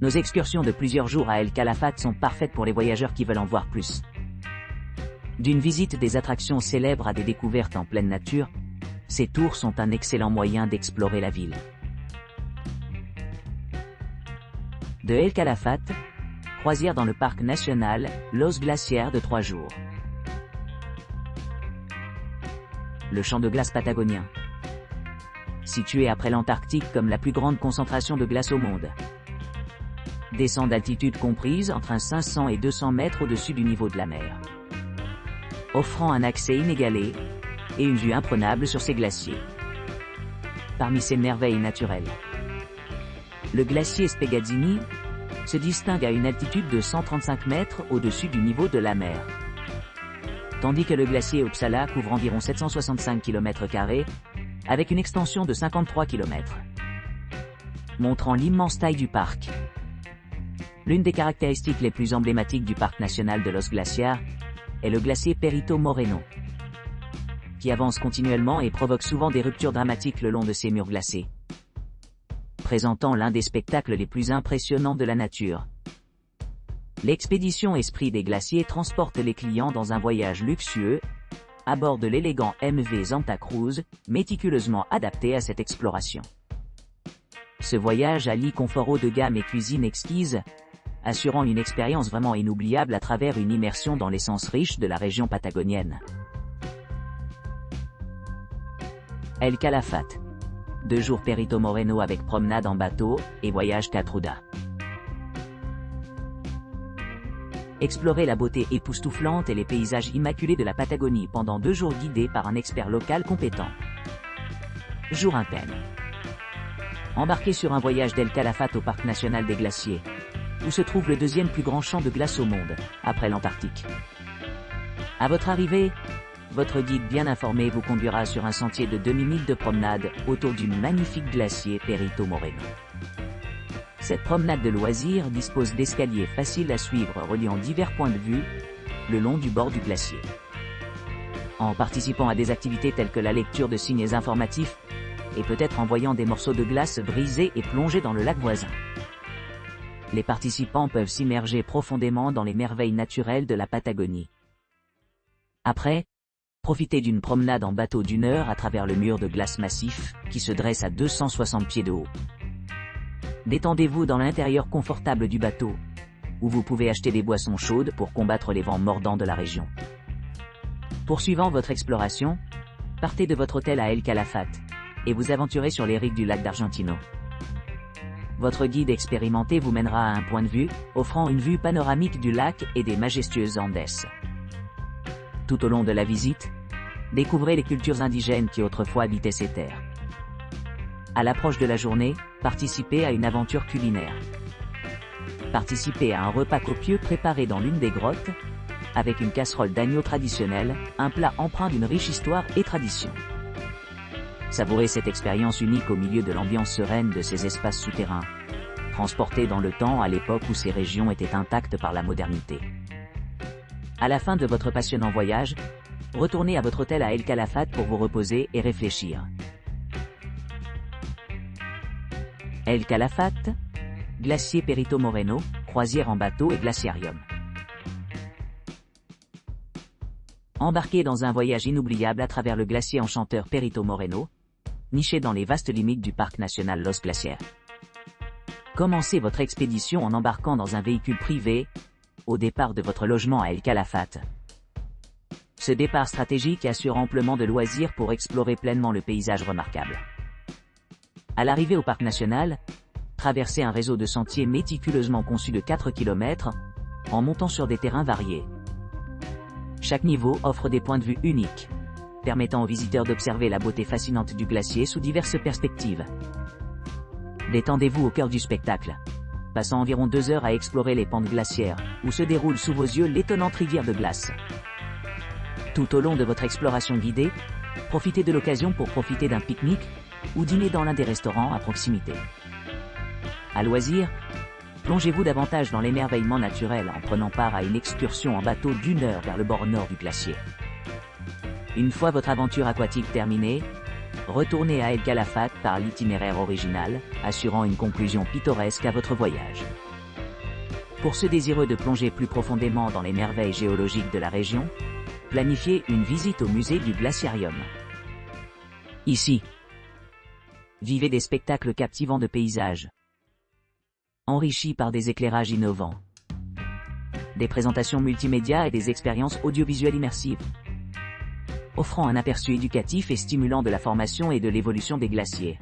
Nos excursions de plusieurs jours à El Calafate sont parfaites pour les voyageurs qui veulent en voir plus. D'une visite des attractions célèbres à des découvertes en pleine nature, ces tours sont un excellent moyen d'explorer la ville. De El Calafate, croisière dans le parc national Los Glaciares de 3 jours. Le champ de glace patagonien. Situé après l'Antarctique comme la plus grande concentration de glace au monde. Descente d'altitude comprise entre 500 et 200 mètres au-dessus du niveau de la mer. Offrant un accès inégalé et une vue imprenable sur ces glaciers. Parmi ces merveilles naturelles, le glacier Speggazzini se distingue à une altitude de 135 mètres au-dessus du niveau de la mer, tandis que le glacier Uppsala couvre environ 765 km², avec une extension de 53 km, montrant l'immense taille du parc. L'une des caractéristiques les plus emblématiques du parc national de Los Glaciares est le glacier Perito Moreno, qui avance continuellement et provoque souvent des ruptures dramatiques le long de ses murs glacés, présentant l'un des spectacles les plus impressionnants de la nature. L'expédition Esprit des Glaciers transporte les clients dans un voyage luxueux, à bord de l'élégant MV Santa Cruz, méticuleusement adapté à cette exploration. Ce voyage allie confort haut de gamme et cuisine exquise, assurant une expérience vraiment inoubliable à travers une immersion dans l'essence riche de la région patagonienne. El Calafate. 2 jours Perito Moreno avec promenade en bateau et voyage Catruda. Explorez la beauté époustouflante et les paysages immaculés de la Patagonie pendant 2 jours guidés par un expert local compétent. Jour impair. Embarquez sur un voyage d'El Calafate au parc national des glaciers, où se trouve le 2e plus grand champ de glace au monde, après l'Antarctique. À votre arrivée, votre guide bien informé vous conduira sur un sentier de demi-mille de promenade autour du magnifique glacier Perito Moreno. Cette promenade de loisirs dispose d'escaliers faciles à suivre reliant divers points de vue le long du bord du glacier. En participant à des activités telles que la lecture de signes informatifs, et peut-être en voyant des morceaux de glace brisés et plongés dans le lac voisin. Les participants peuvent s'immerger profondément dans les merveilles naturelles de la Patagonie. Après, profitez d'une promenade en bateau d'1 heure à travers le mur de glace massif, qui se dresse à 260 pieds de haut. Détendez-vous dans l'intérieur confortable du bateau, où vous pouvez acheter des boissons chaudes pour combattre les vents mordants de la région. Poursuivant votre exploration, partez de votre hôtel à El Calafate, et vous aventurez sur les rives du lac d'Argentino. Votre guide expérimenté vous mènera à un point de vue, offrant une vue panoramique du lac et des majestueuses Andes. Tout au long de la visite, découvrez les cultures indigènes qui autrefois habitaient ces terres. À l'approche de la journée, participez à une aventure culinaire. Participez à un repas copieux préparé dans l'une des grottes, avec une casserole d'agneau traditionnelle, un plat empreint d'une riche histoire et tradition. Savourez cette expérience unique au milieu de l'ambiance sereine de ces espaces souterrains, transportés dans le temps à l'époque où ces régions étaient intactes par la modernité. À la fin de votre passionnant voyage, retournez à votre hôtel à El Calafate pour vous reposer et réfléchir. El Calafate, glacier Perito Moreno, croisière en bateau et glaciarium. Embarquez dans un voyage inoubliable à travers le glacier enchanteur Perito Moreno, niché dans les vastes limites du parc national Los Glaciares. Commencez votre expédition en embarquant dans un véhicule privé, au départ de votre logement à El Calafate. Ce départ stratégique assure amplement de loisirs pour explorer pleinement le paysage remarquable. À l'arrivée au parc national, traversez un réseau de sentiers méticuleusement conçus de 4 km, en montant sur des terrains variés. Chaque niveau offre des points de vue uniques, permettant aux visiteurs d'observer la beauté fascinante du glacier sous diverses perspectives. Détendez-vous au cœur du spectacle, passant environ 2 heures à explorer les pentes glaciaires, où se déroule sous vos yeux l'étonnante rivière de glace. Tout au long de votre exploration guidée, profitez de l'occasion pour profiter d'un pique-nique, ou dîner dans l'un des restaurants à proximité. À loisir, plongez-vous davantage dans l'émerveillement naturel en prenant part à une excursion en bateau d'1 heure vers le bord nord du glacier. Une fois votre aventure aquatique terminée, retournez à El Calafate par l'itinéraire original, assurant une conclusion pittoresque à votre voyage. Pour ceux désireux de plonger plus profondément dans les merveilles géologiques de la région, planifiez une visite au musée du Glaciarium. Ici, vivez des spectacles captivants de paysages, enrichis par des éclairages innovants, des présentations multimédia et des expériences audiovisuelles immersives, offrant un aperçu éducatif et stimulant de la formation et de l'évolution des glaciers.